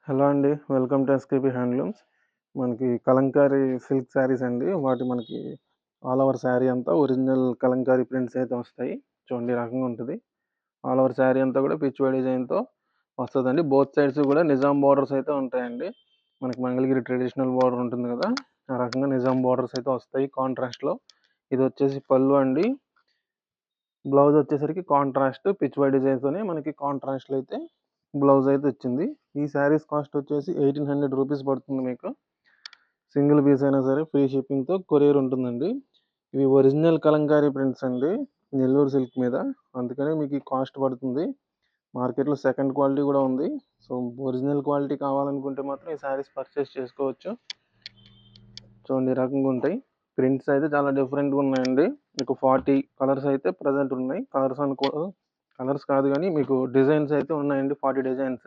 Hello అండి. Welcome to SKP handlooms. మనకి Kalamkari silk saris అండి. మనకి ఆల్ ఓవర్ శారీ అంతా ఒరిజినల్ కలంకారీ ప్రింట్స్ అయితే వస్తాయి. చూడండి ఈ రకంగా ఉంటది. ఆల్ ఓవర్ శారీ అంతా కూడా పిచ్ వై డిజైన్‌తో వస్తదండి. బోత్ సైడ్స్ కూడా నిజాం బోర్డర్స్ అయితే ఉంటాయండి. మనకి మంగళగిరి ట్రెడిషనల్ బోర్డర్ ఉంటుంది కదా! ఆ రకంగా నిజాం బోర్డర్స్ అయితే వస్తాయి కాంట్రాస్ట్‌లో. ఇదొచ్చేసి పళ్ళు అండి. బ్లౌజ్ వచ్చేసరికి కాంట్రాస్ట్ పిచ్ వై డిజైన్‌తోనే మనకి కాంట్రాస్ట్‌లో అయితే బ్లౌజ్ అయితే వచ్చింది. ఈ శారీస్ కాస్ట్ వచ్చేసి 1800 రూపీస్ పడుతుంది మీకు. సింగిల్ పీస్ అయినా సరే ఫ్రీ షిప్పింగ్‌తో కొరియర్ ఉంటుందండి. ఇవి ఒరిజినల్ కలంకారీ ప్రింట్స్ అండి. నెల్లూరు సిల్క్ మీద. అందుకనే మీకు ఈ కాస్ట్ పడుతుంది. మార్కెట్‌లో సెకండ్ క్వాలిటీ కూడా ఉంది. సో, ఒరిజినల్ క్వాలిటీ కావాలనుకుంటే మాత్రం ఈ శారీస్ పర్చేస్ చేసుకోవచ్చు. చూడండి ఈ రకంగా ఉంటాయి. ప్రింట్స్ అయితే చాలా డిఫరెంట్‌గా ఉన్నాయండి. మీకు 40 కలర్స్ అయితే ప్రెజెంట్ ఉన్నాయి. కలర్స్ కాదు గానీ మీకు డిజైన్స్ అయితే ఉన్నాయండి 40 డిజైన్స్.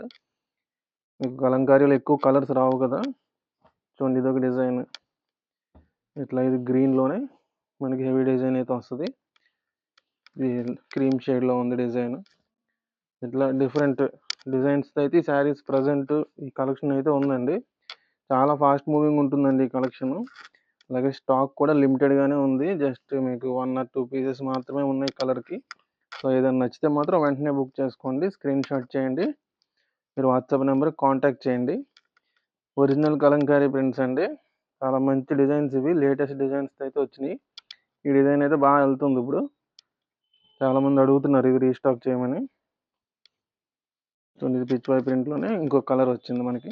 మీకు కలంకారీలో ఎక్కువ కలర్స్ రావు కదా! చూడండి ఇదొక డిజైన్. ఇది గ్రీన్‌లోనే మనకి హెవీ డిజైన్ అయితే వస్తది. ఇది క్రీమ్ షేడ్‌లో ఉంది డిజైన్. ఇట్లా డిఫరెంట్ డిజైన్స్‌తో అయితే ఈ శారీస్ ప్రెజెంట్ ఈ కలెక్షన్ అయితే ఉందండి. చాలా ఫాస్ట్ మూవింగ్ ఉంటుందండి ఈ కలెక్షను. అలాగే స్టాక్ కూడా లిమిటెడ్‌గానే ఉంది. జస్ట్ మీకు 1 ఆర్ 2 పీసెస్ మాత్రమే ఉన్నాయి కలర్‌కి. సో, ఏదైనా నచ్చితే మాత్రం వెంటనే బుక్ చేసుకోండి. స్క్రీన్ షాట్ చేయండి. మీరు వాట్సాప్ నెంబర్‌కి కాంటాక్ట్ చేయండి. ఒరిజినల్ కలంకారీ ప్రింట్స్ అండి. చాలా మంచి డిజైన్స్ ఇవి. లేటెస్ట్ డిజైన్స్‌తో అయితే వచ్చినాయి. ఈ డిజైన్ అయితే బాగా వెళ్తుంది ఇప్పుడు. చాలామంది అడుగుతున్నారు ఇది రీస్టాక్ చేయమని. చూడండి ఇది పిచ్ వై ప్రింట్‌లోనే ఇంకో కలర్ వచ్చింది మనకి.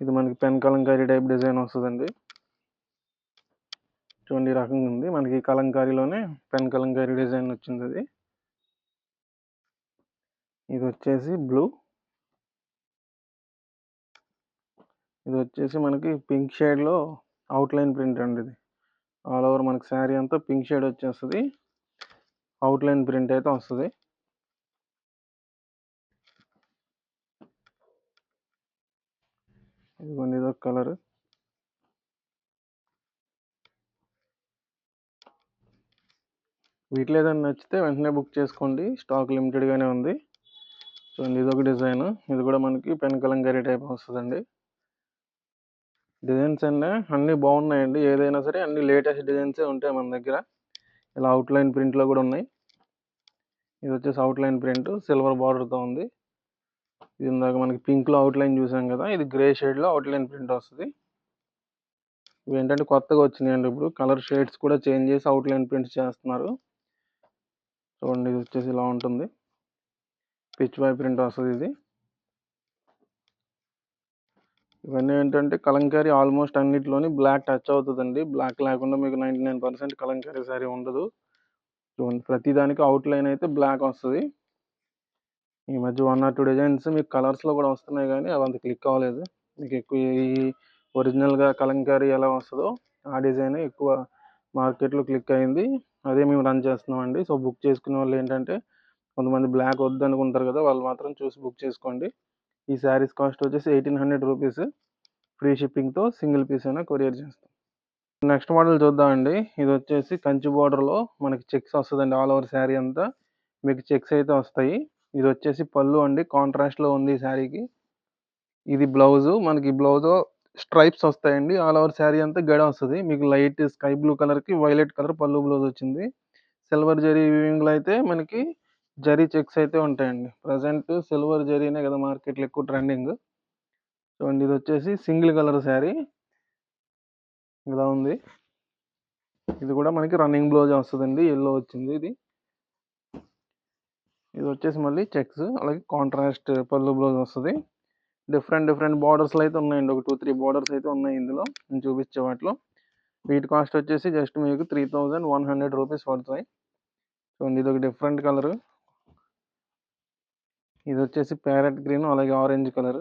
ఇది మనకి పెన్ కలంకారీ టైప్ డిజైన్ వస్తదండి. చూడండి ఈ రకంగా ఉంది. మనకి కలంకారీలోనే పెన్ కలంకారీ డిజైన్ వచ్చిందది. ఇదొచ్చేసి బ్లూ. ఇదొచ్చేసి మనకి పింక్ షేడ్‌లో అవుట్‌లైన్ ప్రింట్ అండి ఇది. ఆల్ ఓవర్ మనకి శారీ అంతా పింక్ షేడ్ వచ్చేస్తది. అవుట్‌లైన్ ప్రింట్ అయితే వస్తది. ఇదిగోండి ఇదొక కలర్. వీటిలో ఏదైనా నచ్చితే వెంటనే బుక్ చేసుకోండి. స్టాక్ లిమిటెడ్‌గానే ఉంది. చూడండి ఇదొక డిజైన్. ఇది కూడా మనకి పెన్ కలంకారీ టైప్ వస్తదండి. డిజైన్స్ అన్నీ బాగున్నాయండి. ఏదైనా సరే అన్ని లేటెస్ట్ డిజైన్సే ఉంటాయి మన దగ్గర. ఇలా అవుట్‌లైన్ ప్రింట్‌లో కూడా ఉన్నాయి. ఇది వచ్చేసి అవుట్‌లైన్ ప్రింట్ సిల్వర్ బార్డర్‌తో ఉంది. ఇది ఇందాక మనకి పింక్‌లో అవుట్‌లైన్ చూసాం కదా! ఇది గ్రే షేడ్‌లో అవుట్‌లైన్ ప్రింట్ వస్తది. ఇవేంటంటే కొత్తగా వచ్చినాయండి ఇప్పుడు. కలర్ షేడ్స్ కూడా చేంజ్ చేసి అవుట్‌లైన్ ప్రింట్స్ చేస్తున్నారు. చూడండి ఇది వచ్చేసి ఇలా ఉంటుంది. పిచ్ వై ప్రింట్ వస్తది ఇది. ఇవన్నీ ఏంటంటే కలంకారీ ఆల్మోస్ట్ అన్నిటిలోని బ్లాక్ టచ్ అవుతదండి. బ్లాక్ లేకుండా మీకు 99% కలంకారీ శారీ ఉండదు. చూడండి ప్రతి దానికి అవుట్‌లైన్ అయితే బ్లాక్ వస్తది. ఈ మధ్య 1 ఆర్ 2 డిజైన్స్ మీకు కలర్స్‌లో కూడా వస్తున్నాయి గానీ అవి అంత క్లిక్ అవ్వలేదు. మీకు ఎక్కువ ఈ ఒరిజినల్‌గా కలంకారీ ఎలా వస్తదో ఆ డిజైనే ఎక్కువ మార్కెట్‌లో క్లిక్ అయింది. అదే మేము రన్ చేస్తున్నామండి. సో, బుక్ చేసుకునే వాళ్ళు ఏంటంటే కొంతమంది బ్లాక్ వద్దనుకుంటారు కదా! వాళ్ళు మాత్రం చూసి బుక్ చేసుకోండి. ఈ శారీస్ కాస్ట్ వచ్చేసి 1800 రూపీస్. ఫ్రీ షిప్పింగ్‌తో సింగిల్ పీస్ అయినా కొరియర్ చేస్తాం. నెక్స్ట్ మోడల్ చూద్దామండి. ఇదొచ్చేసి కంచి బోర్డర్‌లో మనకి చెక్స్ వస్తదండి. ఆల్ ఓవర్ శారీ అంతా మీకు చెక్స్ అయితే వస్తాయి. ఇదొచ్చేసి పళ్ళు అండి. కాంట్రాస్ట్‌లో ఉంది ఈ శారీకి. ఇది బ్లౌజు. మనకి బ్లౌజు స్ట్రైప్స్ వస్తాయండి. ఆల్ ఓవర్ శారీ అంతా గడ వస్తది. మీకు లైట్ స్కై బ్లూ కలర్‌కి వైలెట్ కలర్ పళ్ళు బ్లౌజ్ వచ్చింది. సిల్వర్ జరీ వీవింగ్‌లో అయితే మనకి జరీ చెక్స్ అయితే ఉంటాయండి. ప్రెజెంట్ సిల్వర్ జరీనే కదా మార్కెట్‌లో ఎక్కువ ట్రెండింగ్. చూడండి ఇదొచ్చేసి సింగిల్ కలర్ శారీ. ఇలా ఉంది. ఇది కూడా మనకి రన్నింగ్ బ్లౌజే వస్తదండి. యెల్లో వచ్చింది ఇది. ఇదొచ్చేసి మళ్ళీ చెక్స్ అలాగే కాంట్రాస్ట్ పళ్ళు బ్లౌజ్ వస్తది. డిఫరెంట్ బోర్డర్స్‌లో అయితే ఉన్నాయండి. ఒక 2, 3 బోర్డర్స్ అయితే ఉన్నాయి ఇందులో. నేను చూపించే వాటిలో. వీటి కాస్ట్ వచ్చేసి జస్ట్ మీకు 3100 రూపీస్ పడతాయి. చూడండి ఇదొక డిఫరెంట్ కలర్. ఇదొచ్చేసి ప్యారెట్ గ్రీన్ అలాగే ఆరెంజ్ కలర్.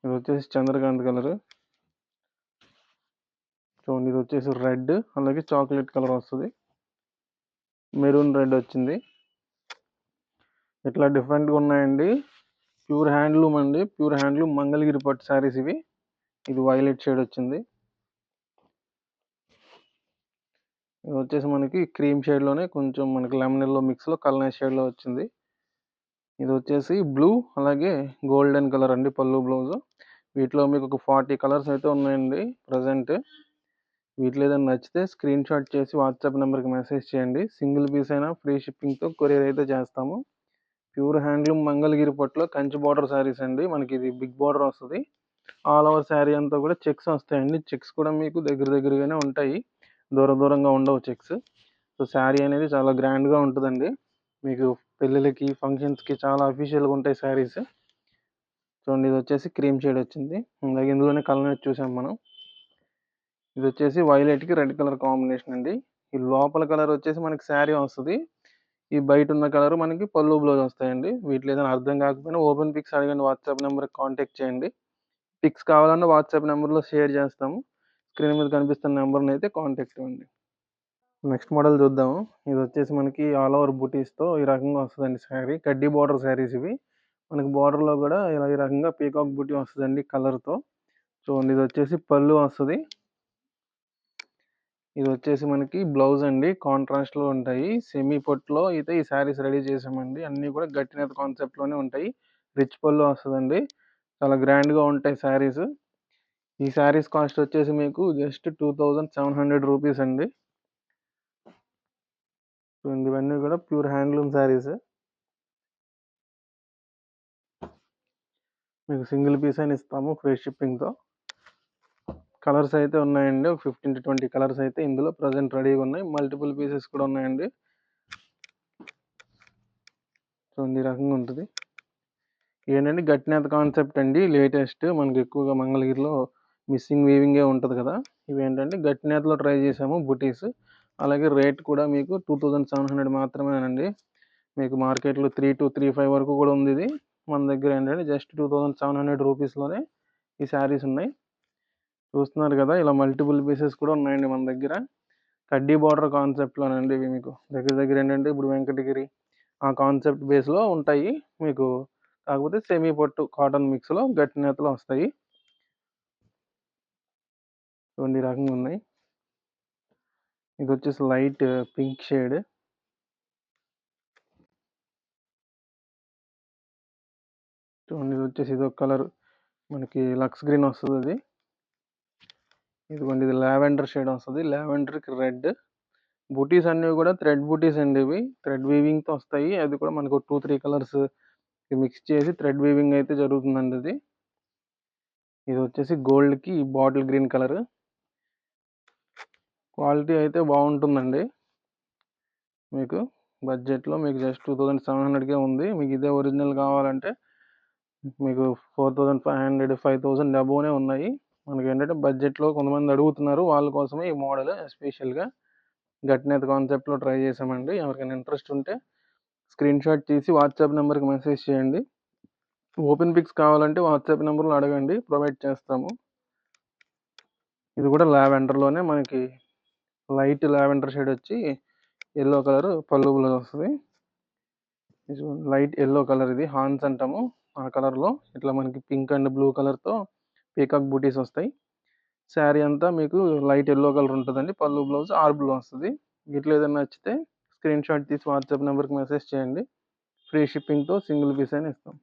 ఇదొచ్చేసి చంద్రకాంత్ కలర్. చూడండి ఇదొచ్చేసి రెడ్ అలాగే చాక్లెట్ కలర్ వస్తది. మెరూన్ రెడ్ వచ్చింది. ఇట్లా డిఫరెంట్‌గా ఉన్నాయండి. ప్యూర్ హ్యాండ్లూమ్ అండి. ప్యూర్ హ్యాండ్లూమ్ మంగళగిరి పట్టు శారీస్ ఇవి. ఇది వైలెట్ షేడ్ వచ్చింది. ఇది వచ్చేసి మనకి క్రీమ్ షేడ్‌లోనే కొంచెం మనకి లెమన్ యెల్లో మిక్స్‌లో కల్నేష్ షేడ్‌లో వచ్చింది. ఇది వచ్చేసి బ్లూ అలాగే గోల్డెన్ కలర్ అండి పళ్ళు బ్లౌజ్. వీటిలో మీకు ఒక 40 కలర్స్ అయితే ఉన్నాయండి ప్రజెంట్. వీటిలో ఏదైనా నచ్చితే స్క్రీన్ షాట్ చేసి వాట్సాప్ నెంబర్కి మెసేజ్ చేయండి. సింగిల్ పీస్ అయినా ఫ్రీ షిప్పింగ్తో కొరియర్ అయితే చేస్తాము. ప్యూర్ హ్యాండ్లూమ్ మంగళగిరి పట్టులో కంచి బార్డర్ శారీస్ అండి. మనకి ఇది బిగ్ బార్డర్ వస్తుంది. ఆల్ ఓవర్ శారీ అంతా కూడా చెక్స్ వస్తాయండి. చెక్స్ కూడా మీకు దగ్గరగానే ఉంటాయి, దూరంగా ఉండవు చెక్స్. సో శారీ అనేది చాలా గ్రాండ్గా ఉంటుందండి. మీకు పెళ్ళిళ్ళకి ఫంక్షన్స్కి చాలా అఫీషియల్గా ఉంటాయి శారీస్. చూడండి, ఇది వచ్చేసి క్రీమ్ షేడ్ వచ్చింది. అలాగే ఇందులోనే కలర్ చూసాం మనం. ఇది వచ్చేసి వైలెట్కి రెడ్ కలర్ కాంబినేషన్ అండి. ఈ లోపల కలర్ వచ్చేసి మనకి శారీ వస్తుంది. ఈ బయట ఉన్న కలర్ మనకి పళ్ళు బ్లౌజ్ వస్తాయండి. వీటిలో ఏదైనా అర్థం కాకపోయినా ఓపెన్ పిక్స్ అడగండి, వాట్సాప్ నెంబర్కి కాంటాక్ట్ చేయండి. పిక్స్ కావాలన్నా వాట్సాప్ నెంబర్లో షేర్ చేస్తాము. స్క్రీన్ మీద కనిపిస్తున్న నెంబర్ని అయితే కాంటాక్ట్ అవ్వండి. నెక్స్ట్ మోడల్ చూద్దాము. ఇది వచ్చేసి మనకి ఆల్ ఓవర్ బుటీస్తో ఈ రకంగా వస్తుందండి శారీ. కడ్డీ బార్డర్ శారీస్ ఇవి. మనకి బార్డర్లో కూడా ఇలా ఈ రకంగా పీకాక్ బుటీ వస్తుందండి కలర్తో. చూడండి, ఇది వచ్చేసి పళ్ళు వస్తుంది. ఇది వచ్చేసి మనకి బ్లౌజ్ అండి. కాంట్రాస్ట్లో ఉంటాయి. సెమీ పొట్టులో అయితే ఈ శారీస్ రెడీ చేసామండి. అన్నీ కూడా గట్టినేత కాన్సెప్ట్లోనే ఉంటాయి. రిచ్ పళ్ళు వస్తుందండి. చాలా గ్రాండ్గా ఉంటాయి శారీస్. ఈ శారీస్ కాస్ట్ వచ్చేసి మీకు జస్ట్ 2700 రూపీస్ అండి. ఇవన్నీ కూడా ప్యూర్ హ్యాండ్లూమ్ శారీస్. మీకు సింగిల్ పీస్ అయినా ఇస్తాము ఫ్రీ షిప్పింగ్తో. కలర్స్ అయితే ఉన్నాయండి. ఒక 15 to 20 కలర్స్ అయితే ఇందులో ప్రజెంట్ రెడీగా ఉన్నాయి. మల్టిపుల్ పీసెస్ కూడా ఉన్నాయండి. ఈ రకంగా ఉంటుంది. ఏంటంటే గట్టినేత కాన్సెప్ట్ అండి, లేటెస్ట్. మనకి ఎక్కువగా మంగళగిరిలో మిస్సింగ్ వీవింగే ఉంటుంది కదా. ఇవి ఏంటంటే గట్టినేతలో ట్రై చేసాము బుటీస్. అలాగే రేట్ కూడా మీకు 2700 మాత్రమేనండి. మీకు మార్కెట్లో 3235 వరకు కూడా ఉంది. ఇది మన దగ్గర ఏంటంటే జస్ట్ 2700 రూపీస్లోనే ఈ శారీస్ ఉన్నాయి. చూస్తున్నారు కదా, ఇలా మల్టిపుల్ పీసెస్ కూడా ఉన్నాయండి మన దగ్గర. కడ్డీ బార్డర్ కాన్సెప్ట్లోనండి ఇవి. మీకు దగ్గర ఏంటంటే ఇప్పుడు వెంకటగిరి ఆ కాన్సెప్ట్ బేస్లో ఉంటాయి మీకు. కాకపోతే సెమీ పట్టు కాటన్ మిక్స్లో గట్టి నేతలు వస్తాయి. ఈ రకంగా ఉన్నాయి. ఇది వచ్చేసి లైట్ పింక్ షేడ్. చూడండి, ఇది వచ్చేసి ఇదొక కలర్ మనకి లక్స్ గ్రీన్ వస్తుంది. అది ఇదిగోండి, ఇది లావెండర్ షేడ్ వస్తుంది. లావెండర్కి రెడ్. బూటీస్ అన్నీ కూడా థ్రెడ్ బూటీస్ అండి. ఇవి థ్రెడ్ వీవింగ్తో వస్తాయి. అది కూడా మనకు 2-3 కలర్స్ మిక్స్ చేసి థ్రెడ్ వీవింగ్ అయితే జరుగుతుందండి. అది ఇది వచ్చేసి గోల్డ్కి బాటిల్ గ్రీన్ కలర్. క్వాలిటీ అయితే బాగుంటుందండి. మీకు బడ్జెట్లో మీకు జస్ట్ 2700కే ఉంది. మీకు ఇదే ఒరిజినల్ కావాలంటే మీకు 4500 5000 అబోనే ఉన్నాయి. మనకి ఏంటంటే బడ్జెట్లో కొంతమంది అడుగుతున్నారు, వాళ్ళ కోసమే ఈ మోడల్ ఎస్పెషల్గా గట్టినేత కాన్సెప్ట్లో ట్రై చేసామండి. ఎవరికైనా ఇంట్రెస్ట్ ఉంటే స్క్రీన్ షాట్ తీసి వాట్సాప్ నెంబర్కి మెసేజ్ చేయండి. ఓపెన్ పిక్స్ కావాలంటే వాట్సాప్ నెంబర్లో అడగండి, ప్రొవైడ్ చేస్తాము. ఇది కూడా లావెండర్లోనే మనకి లైట్ లావెండర్ షేడ్ వచ్చి ఎల్లో కలర్ పళ్ళు బ్లౌజ్ వస్తుంది. లైట్ ఎల్లో కలర్, ఇది హాన్స్ అంటాము. ఆ కలర్లో ఇట్లా మనకి పింక్ అండ్ బ్లూ కలర్తో పీకాక్ బూటీస్ వస్తాయి. శారీ అంతా మీకు లైట్ ఎల్లో కలర్ ఉంటుందండి. పళ్ళు బ్లౌజ్ బ్లూ వస్తుంది. ఇట్లా ఏదైనా నచ్చితే స్క్రీన్ షాట్ తీసి వాట్సాప్ నెంబర్కి మెసేజ్ చేయండి. ఫ్రీ షిప్పింగ్తో సింగిల్ పీస్ అయినా ఇస్తాం.